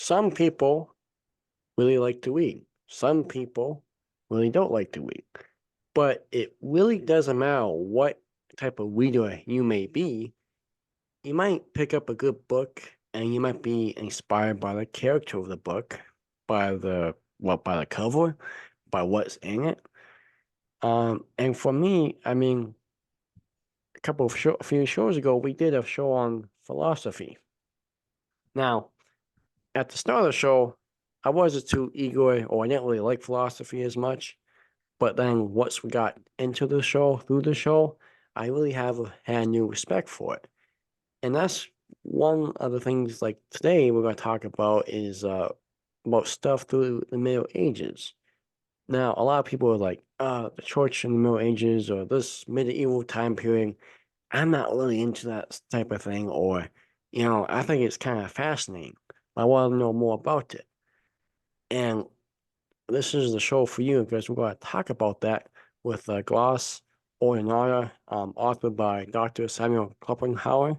Some people really like to read. Some people really don't like to read. But it really doesn't matter what type of reader you may be. You might pick up a good book and you might be inspired by the character of the book, by the cover, by what's in it. And for me, I mean, a few shows ago, we did a show on philosophy. Now, at the start of the show, I wasn't too eager, or I didn't really like philosophy as much. But then once we got into the show, through the show, I really have had new respect for it. And that's one of the things like today we're going to talk about is about stuff through the Middle Ages. Now, a lot of people are like, the church in the Middle Ages or this medieval time period. I'm not really into that type of thing, or, I think it's kind of fascinating. I want to know more about it. And this is the show for you because we're going to talk about that with Gloss Ordinaria, authored by Dr. Samuel Klumpenhouwer,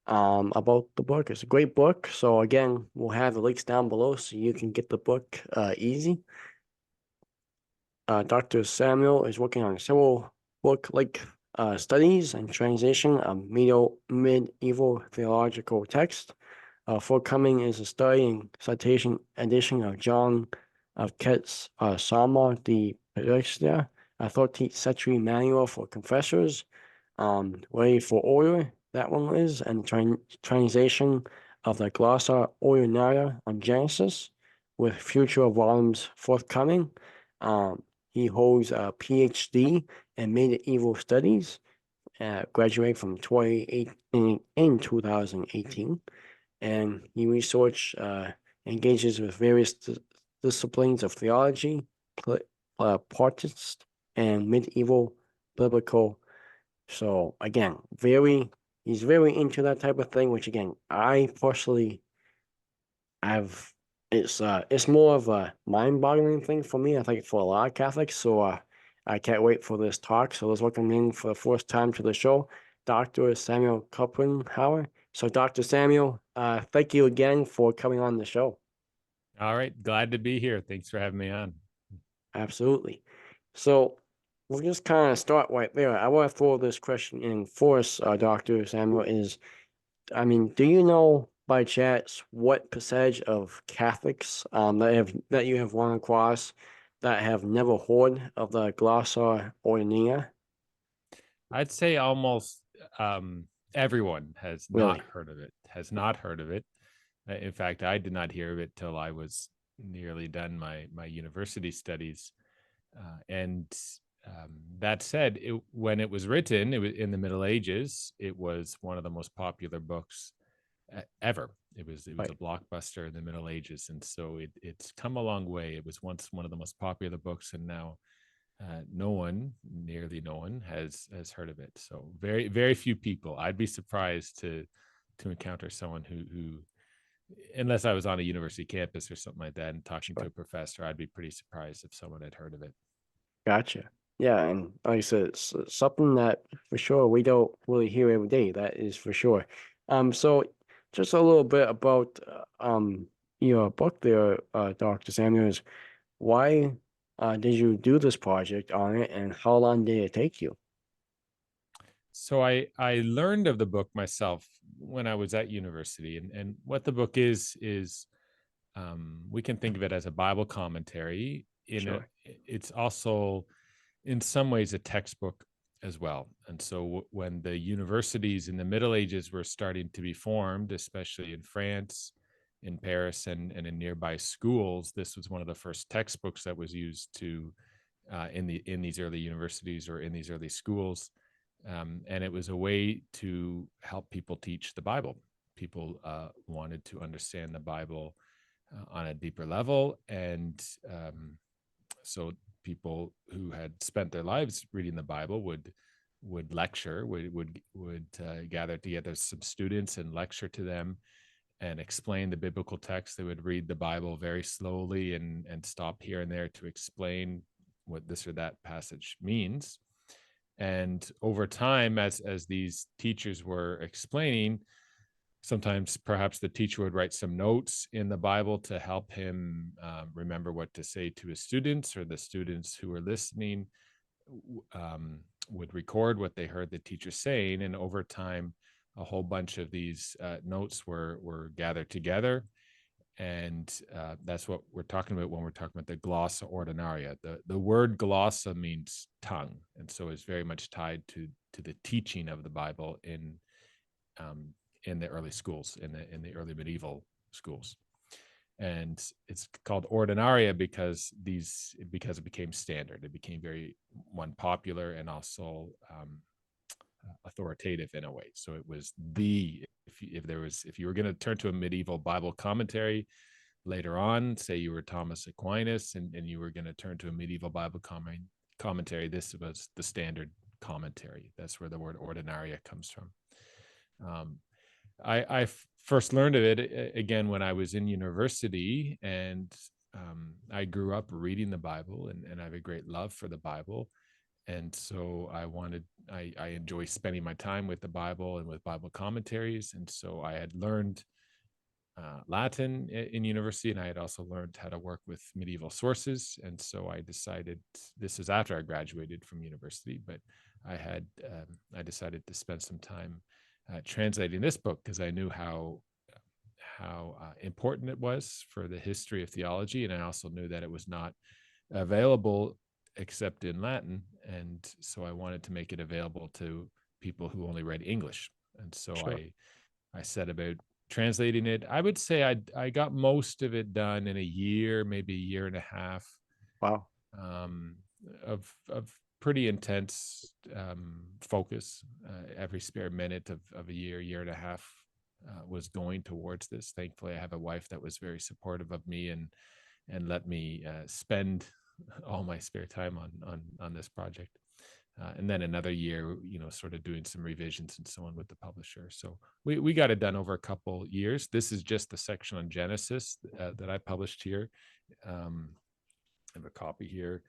about the book. It's a great book. So again, we'll have the links down below so you can get the book easy. Dr. Samuel is working on several book-like studies and translation of medieval theological text. Forthcoming is a study and citation edition of John of Kett's Psalma de Pederstia, a 13th century manual for confessors, ready for order, that one is, and translation of the Glossa Ordinaria on Genesis, with future volumes forthcoming. He holds a PhD in medieval studies, graduated from 2018, and he engages with various disciplines of theology, Protestant, and medieval biblical. So again, he's very into that type of thing, which again, I personally have. It's more of a mind-boggling thing for me. I think for a lot of Catholics. So I can't wait for this talk. So let's welcome in for the first time to the show, Dr. Samuel Klumpenhouwer. So, Dr. Samuel, thank you again for coming on the show. All right. Glad to be here. Thanks for having me on. Absolutely. So, we'll just kind of start right there. I want to throw this question in first, Dr. Samuel, I mean, do you know by chance what percentage of Catholics that you have run across that have never heard of the Glossa Ordinaria? I'd say almost everyone has not Really? heard of it, has not heard of it. In fact, I did not hear of it till I was nearly done my university studies. And that said, when it was written, it was in the Middle Ages. It was one of the most popular books ever. It was Right. a blockbuster in the Middle Ages, and so it's come a long way. It was once one of the most popular books, and now nearly no one, has heard of it. So very few people. I'd be surprised to encounter someone who, unless I was on a university campus or something like that and talking to Sure. a professor, I'd be pretty surprised if someone had heard of it. Gotcha. Yeah, and like I said, it's something that for sure we don't really hear every day. That is for sure. So just a little bit about your book there, Dr. Samuels. Why did you do this project on it, and how long did it take you? So I learned of the book myself when I was at university, and what the book is we can think of it as a Bible commentary. Sure. It's also in some ways a textbook as well. And so when the universities in the Middle Ages were starting to be formed, especially in France, in Paris, and in nearby schools, this was one of the first textbooks that was used to in these early universities or in these early schools. And it was a way to help people teach the Bible. People wanted to understand the Bible on a deeper level, and so people who had spent their lives reading the Bible would lecture, would gather together some students and lecture to them and explain the biblical text. They would read the Bible very slowly and stop here and there to explain what this or that passage means. And over time, as these teachers were explaining, Sometimes perhaps the teacher would write some notes in the Bible to help him remember what to say to his students, or the students who were listening would record what they heard the teacher saying. And over time, a whole bunch of these notes were gathered together. And that's what we're talking about when we're talking about the Glossa Ordinaria. The word glossa means tongue, and so it's very much tied to the teaching of the Bible in the early schools, in the early medieval schools. And it's called Ordinaria because it became standard. It became very popular, and also authoritative in a way. So it was if you were going to turn to a medieval Bible commentary later on, say you were Thomas Aquinas, and you were going to turn to a medieval Bible commentary, this was the standard commentary. That's where the word Ordinaria comes from. I first learned of it again when I was in university, and I grew up reading the Bible, and I have a great love for the Bible. And so I enjoy spending my time with the Bible and with Bible commentaries. And so I had learned Latin in university, and I had also learned how to work with medieval sources. And so I decided, this is after I graduated from university, but I decided to spend some time translating this book, because I knew how important it was for the history of theology, and I also knew that it was not available except in Latin, and so I wanted to make it available to people who only read English. And so Sure. I set about translating it. I would say I got most of it done in a year, maybe a year and a half. Wow. Of pretty intense focus. Every spare minute of a year and a half was going towards this. Thankfully, I have a wife that was very supportive of me, and let me spend all my spare time on this project. And then another year, sort of doing some revisions and so on with the publisher. So we got it done over a couple years. This is just the section on Genesis that I published here. I have a copy here,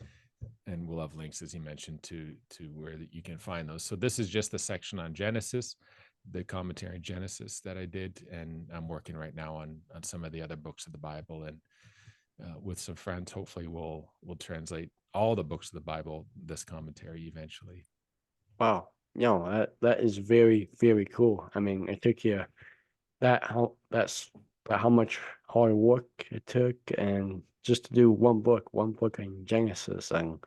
and we'll have links, as you mentioned, to where you can find those. So this is just the section on Genesis, the commentary on Genesis that I did, and I'm working right now on some of the other books of the Bible, and with some friends, hopefully we'll translate all the books of the Bible, this commentary, eventually. Wow. That is very, very cool. I mean, it took you that's how much hard work it took, and just to do one book in Genesis. And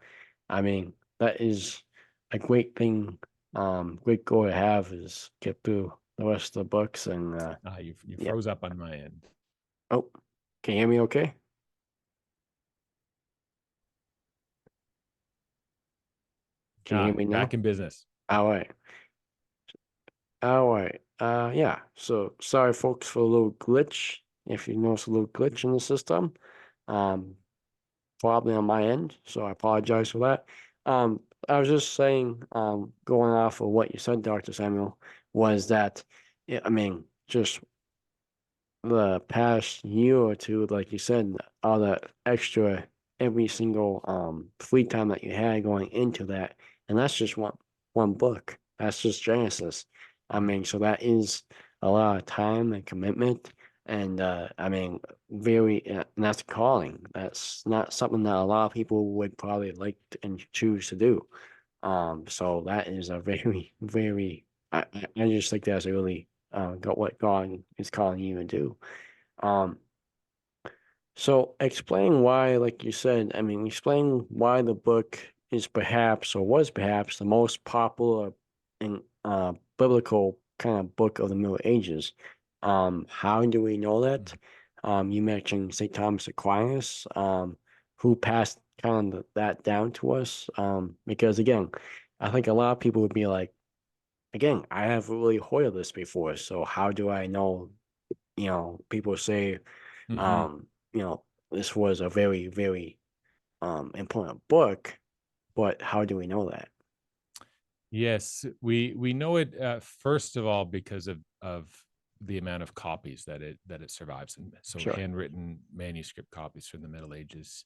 I mean, that is a great thing, great goal to have, is get through the rest of the books. And You yeah. froze up on my end. Oh, can you hear me okay? Can you hear me now? Back in business. All right. All right. Yeah. So sorry, folks, for a little glitch. If you notice a little glitch in the system, um, probably on my end. So I apologize for that. I was just saying, going off of what you said, Dr. Samuel, was that, yeah, I mean, just the past year or two, like you said, all the extra every single free time that you had going into that, and that's just one book. That's just Genesis. I mean, so that is a lot of time and commitment, and I mean, and that's calling. That's not something that a lot of people would probably like and choose to do. So that is a very, very. I just think that's really got what God is calling you to do. Um, so explain why, like you said, I mean, explain why the book is perhaps, or was perhaps, the most popular in biblical kind of book of the Middle Ages. How do we know that? You mentioned St. Thomas Aquinas, who passed kind of that down to us. Because again, I think a lot of people would be like, again, I haven't really heard of this before, so how do I know? People say, Mm-hmm. um, this was a very, very important book, but how do we know that? Yes, we know it first of all because of the amount of copies that it survives, and so Sure. handwritten manuscript copies from the Middle Ages.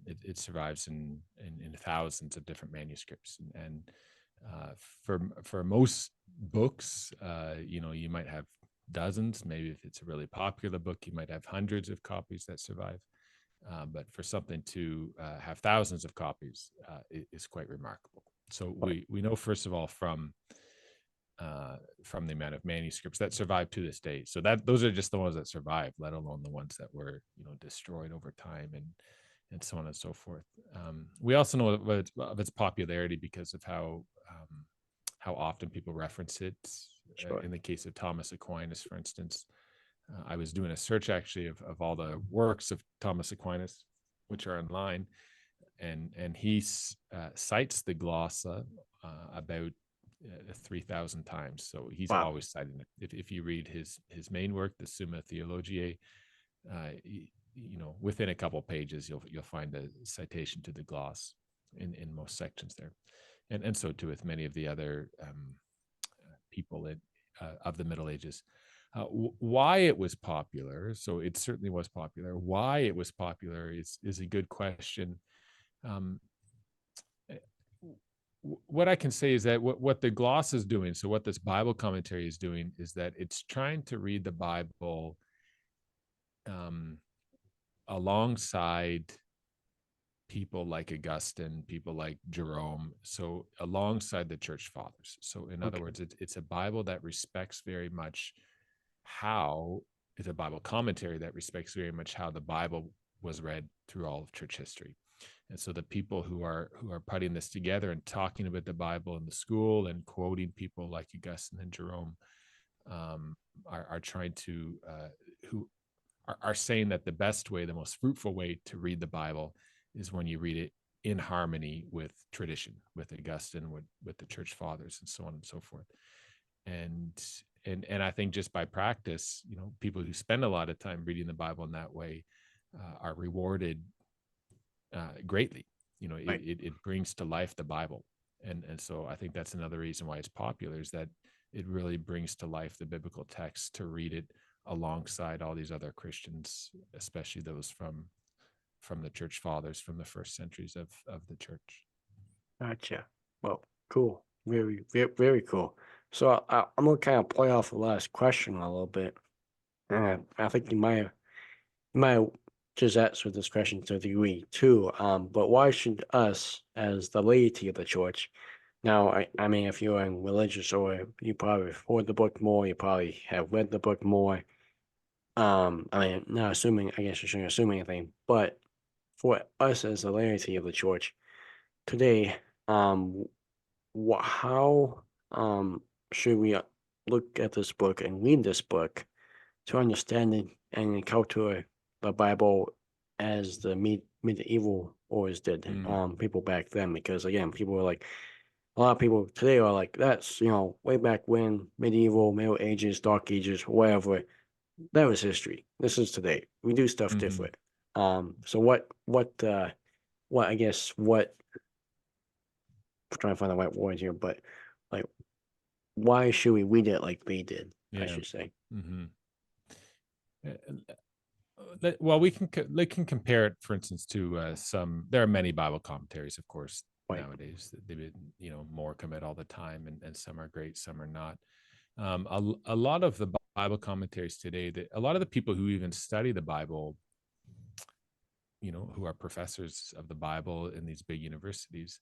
It survives in thousands of different manuscripts, and for most books, you might have dozens. Maybe if it's a really popular book, you might have hundreds of copies that survive. But for something to have thousands of copies is quite remarkable. So Right. we know, first of all, from the amount of manuscripts that survive to this day. So that those are just the ones that survive, let alone the ones that were destroyed over time and so on and so forth. We also know of its popularity because of how often people reference it. Sure. In the case of Thomas Aquinas, for instance, I was doing a search actually of all the works of Thomas Aquinas, which are online, and he cites the glossa about 3,000 times. So he's Wow. always citing it. If you read his main work, the Summa Theologiae, within a couple pages, you'll find a citation to the gloss in most sections there, and so too with many of the other people of the Middle Ages. Why it was popular, so it certainly was popular. Why it was popular is a good question. Um, what I can say is that what the gloss is doing, so what this Bible commentary is doing, is that it's trying to read the Bible um, alongside people like Augustine, people like Jerome, so alongside the church fathers. So in other Okay. words, it's a Bible that respects very much how it's a Bible commentary that respects very much how the Bible was read through all of church history. And so the people who are putting this together and talking about the Bible in the school and quoting people like Augustine and Jerome are trying to who are saying that the best way, the most fruitful way to read the Bible is when you read it in harmony with tradition, with Augustine, with the church fathers, and so on and so forth. And I think just by practice, people who spend a lot of time reading the Bible in that way are rewarded greatly. Right. It brings to life the Bible, and so I think that's another reason why it's popular, is that it really brings to life the biblical text to read it alongside all these other Christians, especially those from the church fathers, from the first centuries of the church. Gotcha. Well, cool. Very, very, very cool. So I'm gonna kind of play off the last question a little bit. I think you might just answer this question to a degree too. But why should us, as the laity of the church, now, I mean, if you're in religious or you probably read the book more, you probably have read the book more. I mean, not assuming, I guess you shouldn't assume anything, but for us as the laity of the church today, um, how should we look at this book and read this book to understand it and encounter the Bible as the medieval always did, Mm, people back then? Because again, people were like, a lot of people today are like, that's way back when, medieval, Middle Ages, Dark Ages, whatever. That was history. This is today. We do stuff mm-hmm. different. So what I guess what I'm trying to find the right word here, but like, why should we read it like they did? I Yeah. should say. Mm-hmm. Well, they can compare it, for instance, to some. There are many Bible commentaries, of course, Right. nowadays. They've been, more come out all the time, and some are great, some are not. A lot of the Bible commentaries today, that a lot of the people who even study the Bible, who are professors of the Bible in these big universities,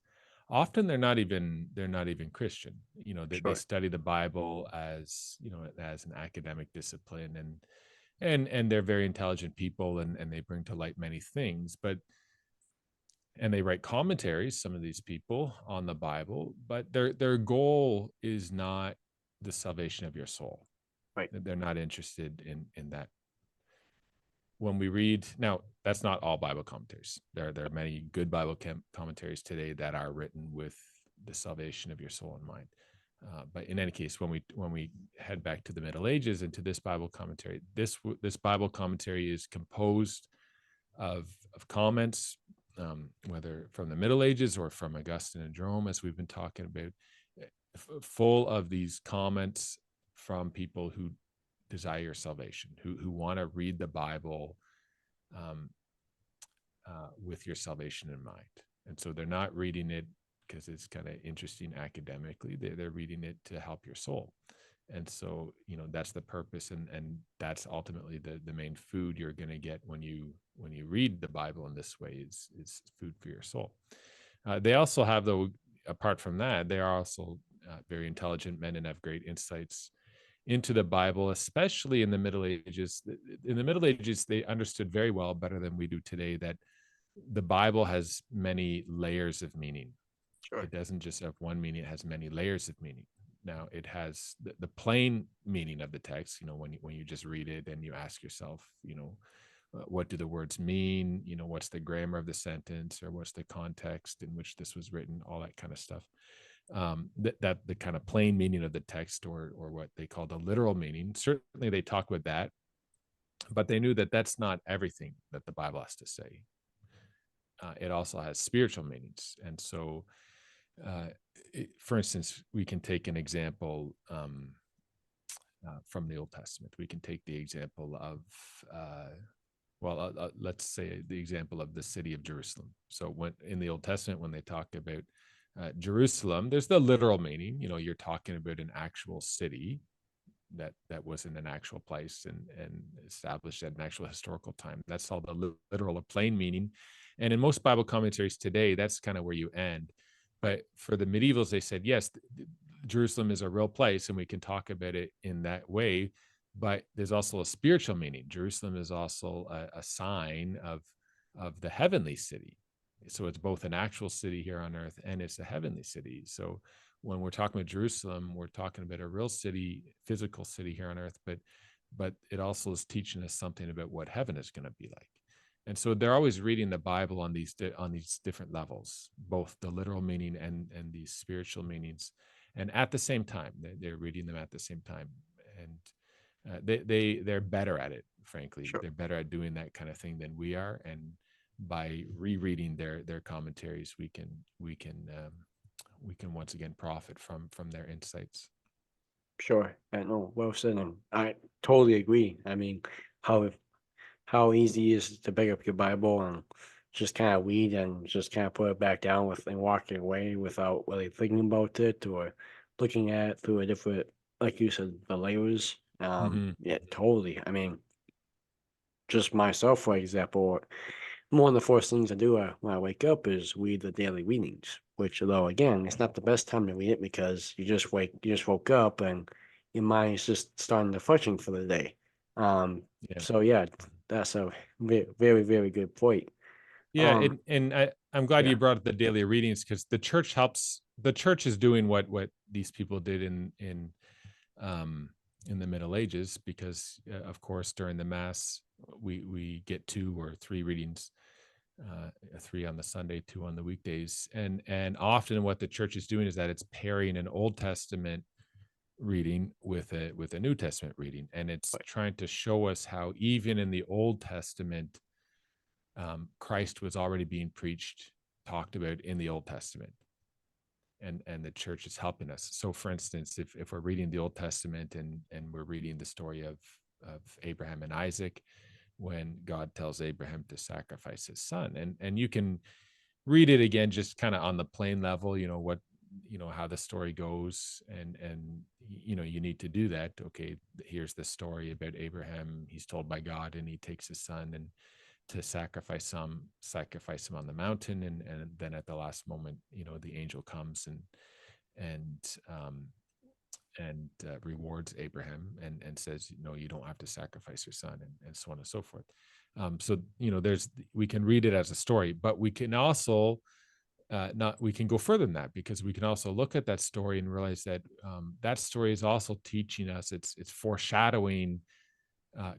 often they're not even Christian. They Sure. study the Bible as as an academic discipline, and they're very intelligent people, and they bring to light many things, and they write commentaries, some of these people, on the Bible, but their goal is not the salvation of your soul. Right. They're not interested in that. When we read now, that's not all Bible commentaries. There are many good Bible commentaries today that are written with the salvation of your soul in mind. But in any case, when we head back to the Middle Ages and to this Bible commentary, this Bible commentary is composed of comments, whether from the Middle Ages or from Augustine and Jerome, as we've been talking about, full of these comments from people who desire salvation, who want to read the Bible um, with your salvation in mind. And so they're not reading it because it's kind of interesting academically. They're reading it to help your soul. And so, that's the purpose, and that's ultimately the main food you're going to get when you read the Bible in this way, is food for your soul. They also have, though, apart from that, they are also very intelligent men and have great insights into the Bible, especially in the Middle Ages. In the Middle Ages, they understood very well, better than we do today, that the Bible has many layers of meaning. Sure. It doesn't just have one meaning, it has many layers of meaning. Now, it has the plain meaning of the text, when you just read it and you ask yourself, what do the words mean? What's the grammar of the sentence, or what's the context in which this was written, all that kind of stuff. That the kind of plain meaning of the text, or what they call the literal meaning. Certainly they talk about that, but they knew that that's not everything that the Bible has to say. It also has spiritual meanings. And so, uh, for instance, we can take an example from the Old Testament. We can take the example of, let's say the example of the city of Jerusalem. So when in the Old Testament, when they talk about Jerusalem, there's the literal meaning. You're talking about an actual city that was in an actual place and established at an actual historical time. That's all the literal or plain meaning. And in most Bible commentaries today, that's kind of where you end. But for the medievals, they said, yes, Jerusalem is a real place, and we can talk about it in that way. But there's also a spiritual meaning. Jerusalem is also a sign of the heavenly city. So it's both an actual city here on earth, and it's a heavenly city. So when we're talking about Jerusalem, we're talking about a real city, physical city here on earth, but it also is teaching us something about what heaven is going to be like. And so they're always reading the Bible on these different levels, both the literal meaning and these spiritual meanings, and at the same time, they're reading them at the same time. And they're better at it. Frankly, Sure. they're better at doing that kind of thing than we are. And by rereading their commentaries, we can once again profit from their insights. Sure. I know. Well said. And I totally agree. I mean, how how easy it is to pick up your Bible and just kind of read and just kind of put it back down with and walking away without really thinking about it or looking at it through a different, like you said, the layers. Mm-hmm. Yeah, totally. I mean, just myself, for example, one of the first things I do when I wake up is read the daily readings, which, though, again, it's not the best time to read it because you just woke up and your mind is just starting to function for the day. Yeah. So yeah, that's a very, very good point. Yeah, Um, and I'm glad yeah, you brought up the daily readings, because the church is doing what these people did um in the Middle Ages, because of course during the Mass we get 2 or 3 readings, uh 3 on the Sunday, 2 on the weekdays, and often what the church is doing is that it's pairing an Old Testament reading with a New Testament reading, and it's but trying to show us how even in the Old Testament, Christ was already being preached, talked about in the Old Testament, and the church is helping us. So, for instance, if we're reading the Old Testament and we're reading the story of Abraham and Isaac, when God tells Abraham to sacrifice his son, and you can read it again just kind of on the plain level, how the story goes, and you need to do that. Okay, here's the story about Abraham. He's told by God, and he takes his son and to sacrifice him on the mountain, and then at the last moment, the angel comes and rewards Abraham, and says, no, you don't have to sacrifice your son, and so on and so forth. So there's we can read it as a story, but we can also not we can go further than that, because we can also look at that story and realize that that story is also teaching us, it's foreshadowing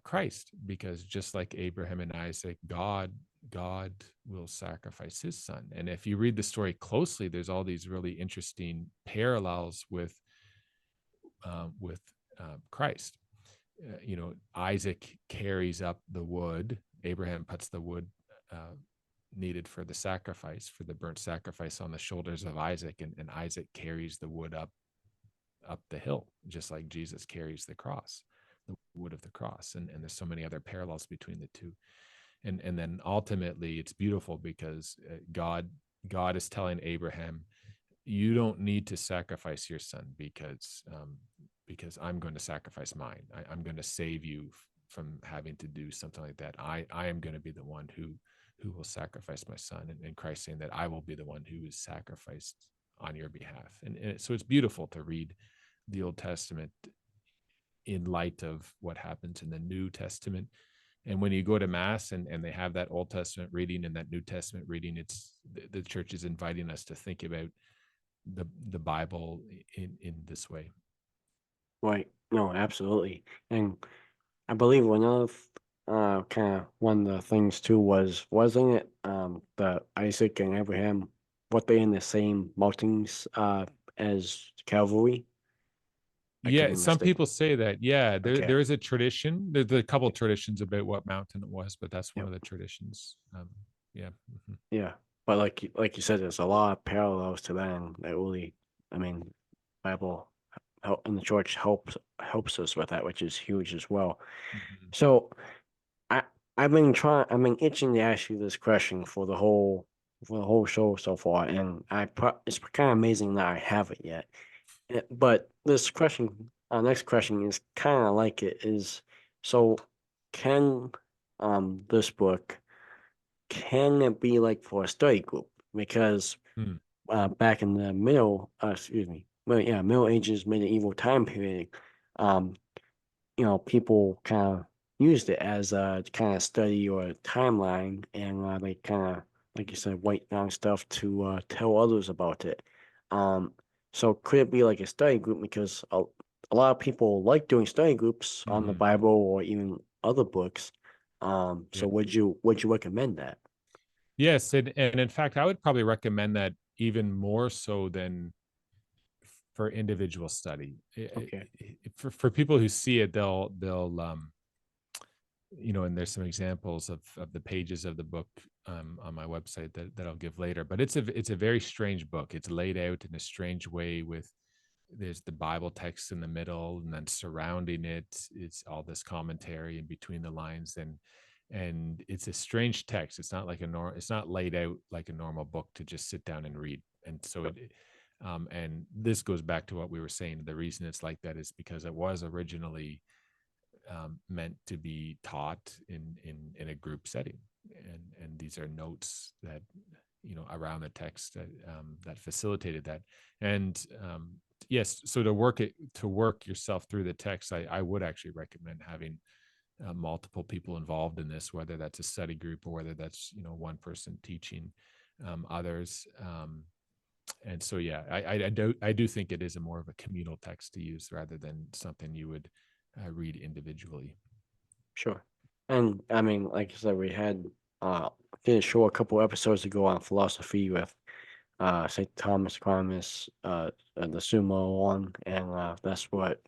Christ, because just like Abraham and Isaac, God will sacrifice his son. And if you read the story closely, there's all these really interesting parallels with Christ. Isaac carries up the wood. Abraham puts the wood needed for the sacrifice, for the burnt sacrifice, on the shoulders of Isaac, and Isaac carries the wood up the hill, just like Jesus carries the cross, the wood of the cross. And there's so many other parallels between the two. And then ultimately it's beautiful, because God is telling Abraham, you don't need to sacrifice your son, because because I'm going to sacrifice mine. I'm going to save you from having to do something like that. I am going to be the one who will sacrifice my son, and Christ saying that I will be the one who is sacrificed on your behalf. So it's beautiful to read the Old Testament in light of what happens in the New Testament. And when you go to mass and they have that Old Testament reading and that New Testament reading, it's the church is inviting us to think about the Bible in this way. Right. No, absolutely. And I believe one of kind of one of the things too wasn't it the Isaac and Abraham, what they in the same mountains as Calvary? I could Yeah, be some mistaken. people say that. Yeah, Okay. there is a tradition. There's a couple traditions about what mountain it was, but that's one Yep. of the traditions. Yeah. Mhm. Yeah. But like you said, there's a lot of parallels to that, and that really, I mean, Bible help and the church helps us with that, which is huge as well. Mhm. So I I've been itching to ask you this question for the whole show so far, and it's kind of amazing that I haven't yet. But this question, next question is kind of like it is. So, can this book can it be like for a study group? Because Mm. back in the Middle Ages, medieval time period, um, people kind of used it as a kind of study or timeline, and they kind of, like you said, write down stuff to tell others about it. Um, so could it be like a study group? Because a lot of people like doing study groups on the Mhm. Bible or even other books. Yeah. So would you recommend that? Yes, and in fact, I would probably recommend that even more so than for individual study. Okay. For people who see it, they'll and there's some examples of the pages of the book on my website that I'll give later. But it's a very strange book. It's laid out in a strange way with there's the Bible text in the middle, and then surrounding it, it's all this commentary in between the lines, and it's a strange text. It's not like it's not laid out like a normal book to just sit down and read. And so and this goes back to what we were saying. The reason it's like that is because it was originally meant to be taught in a group setting, and these are notes that around the text that facilitated that. And yes, so to work yourself through the text, I would actually recommend having multiple people involved in this, whether that's a study group or whether that's one person teaching others. And so yeah, I do think it is a more of a communal text to use rather than something you would read individually. Sure. And I mean, like I said, we had did a show a couple episodes ago on philosophy with St. Thomas Aquinas, the sumo one, and that's what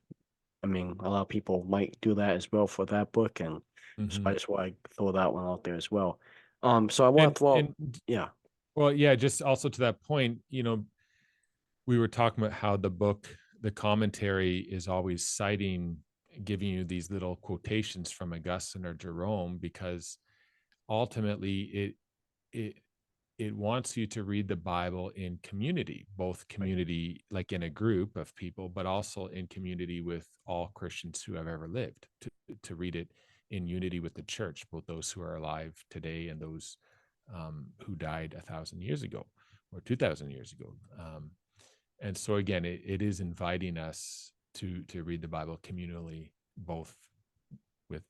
I mean. A lot of people might do that as well for that book, and so I Hmm. just want to throw that one out there as well. So I want and to throw, and yeah, well, yeah, just also to that point, we were talking about how the commentary is always citing, giving you these little quotations from Augustine or Jerome, because ultimately it it wants you to read the Bible in community, both right, community, like in a group of people, but also in community with all Christians who have ever lived, to read it in unity with the church, both those who are alive today and those who died 1,000 years ago or 2,000 years ago. And so again, it is inviting us to read the Bible communally, both with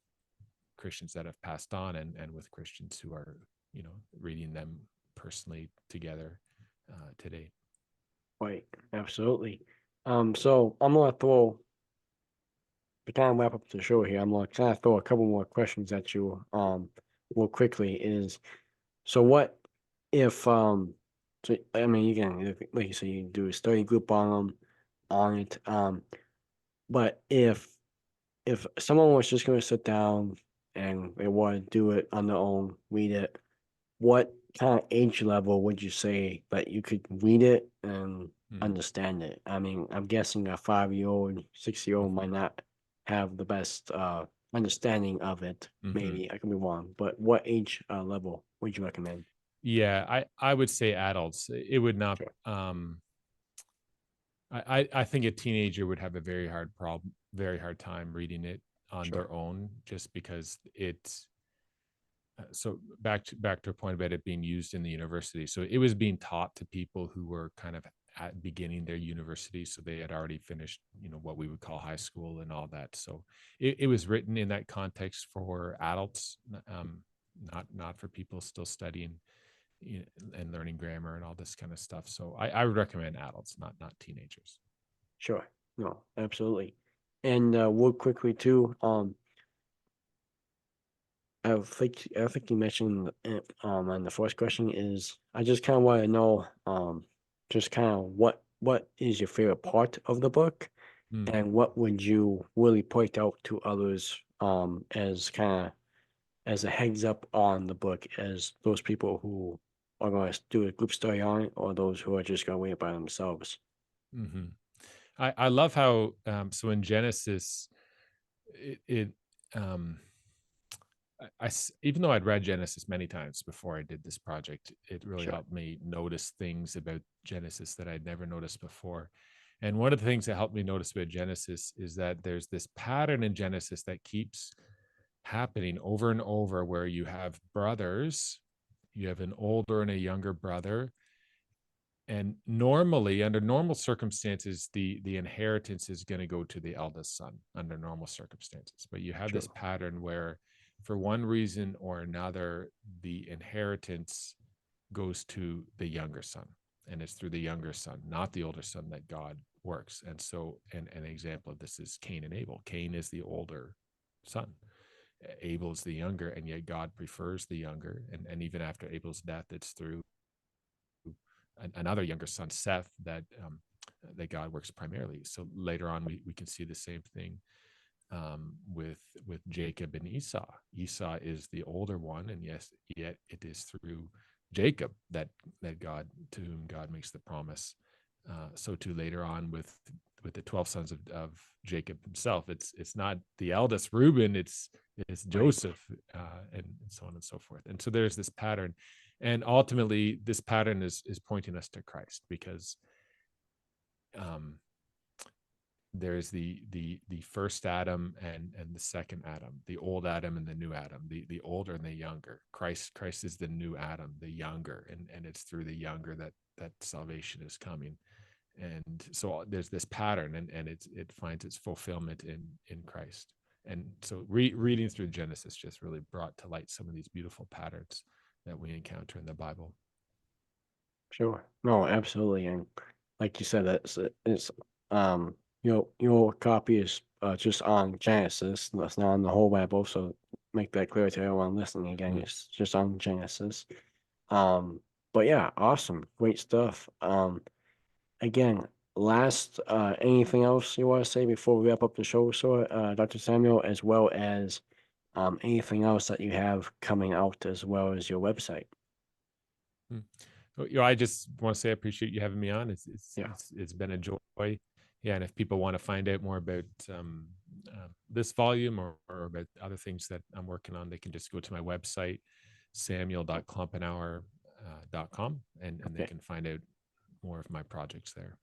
Christians that have passed on and with Christians who are, reading them personally together today. right, absolutely. So I'm gonna throw to kind of wrap up the show here. I'm gonna kind of throw a couple more questions at you, real quickly. Is So what if so I mean again like you said you do a study group on it but if someone was just going to sit down and they want to do it on their own read it what kind of age level would you say that you could read it and Mm. understand it? I mean I'm guessing a 5-year old 6-year old Mhm. might not have the best understanding of it. Mhm. Maybe I could be wrong, but what age level would you recommend? Yeah, I would say adults. It would not. Sure. I think a teenager would have a very hard time reading it on Sure, their own, just because it's so back to a point about it being used in the university. So it was being taught to people who were kind of at beginning their university, so they had already finished, what we would call high school and all that. So it was written in that context for adults, not for people still studying, and learning grammar and all this kind of stuff. So I would recommend adults, not teenagers. sure. No, absolutely. And real quickly too, I think you mentioned on the first question is I just kind of want to know just kind of what is your favorite part of the book, Mm, and what would you really point out to others as kind of as a heads up on the book, as those people who are going to do a group study on it, or those who are just going to read it by themselves. hmm I love how, so in Genesis, it um even though I'd read Genesis many times before I did this project, it really Sure, helped me notice things about Genesis that I'd never noticed before. And one of the things that helped me notice about Genesis is that there's this pattern in Genesis that keeps happening over and over, where you have brothers, you have an older and a younger brother, and normally, under normal circumstances, the inheritance is going to go to the eldest son under normal circumstances. But you have this sure, pattern where, for one reason or another, the inheritance goes to the younger son, and it's through the younger son, not the older son, that God works. And so, an example of this is Cain and Abel. Cain is the older son, Abel is the younger, and yet God prefers the younger. And even after Abel's death, it's through another younger son, Seth, that God works primarily. So later on, we can see the same thing, with Jacob and Esau. Esau is the older one, and yes, yet it is through Jacob that God to whom God makes the promise. So too later on with the 12 sons of Jacob himself, it's not the eldest Reuben, it's right, Joseph, and so on and so forth. And so there's this pattern, and ultimately this pattern is pointing us to Christ, because um, there's the first Adam and the second Adam, the old Adam and the new Adam, the older and the younger. Christ is the new Adam, the younger, and it's through the younger that salvation is coming. And so there's this pattern, and it finds its fulfillment in Christ. And so reading through Genesis just really brought to light some of these beautiful patterns that we encounter in the Bible. sure. No, absolutely. And like you said, it's your copy is just on Genesis. That's not on the whole Bible. So make that clear to everyone listening. Again, Mm. it's just on Genesis. Um, but yeah, awesome, great stuff. Again, last anything else you want to say before we wrap up the show, so Dr. Samuel, as well as anything else that you have coming out, as well as your website? Mm. Well, I just want to say I appreciate you having me on. Yeah. It's been a joy. Yeah, and if people want to find out more about this volume, or about other things that I'm working on, they can just go to my website, samuel.klumpenhouwer.com, and they Okay. can find out more of my projects there.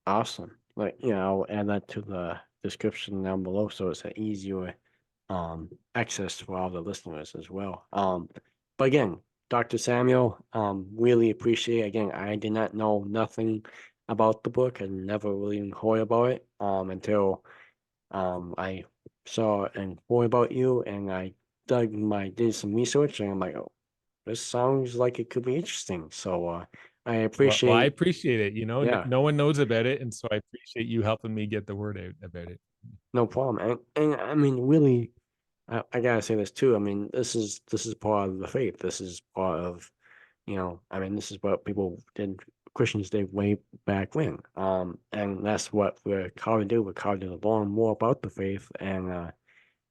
Awesome. Like, I'll add that to the description down below so it's an easier access for all the listeners as well. But again, Dr. Samuel, really appreciate it. Again, I did not know nothing about the book and never really even heard about it until I saw and heard about you, and I did some research, and I'm like, oh, this sounds like it could be interesting. So I Well, I appreciate, appreciate it. yeah. No one knows about it, and so I appreciate you helping me get the word out about it. No problem. And I mean, really, I gotta say this too. I mean, this is part of the faith. This is part of, I mean, this is what people did, Christians did way back when. And that's what we're called to do. We're called to learn more about the faith. And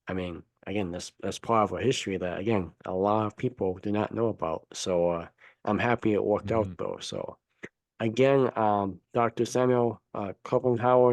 I mean, again, that's part of our history that again a lot of people do not know about. So I'm happy it worked out Mhm. though. So again, Dr. Samuel Klumpenhouwer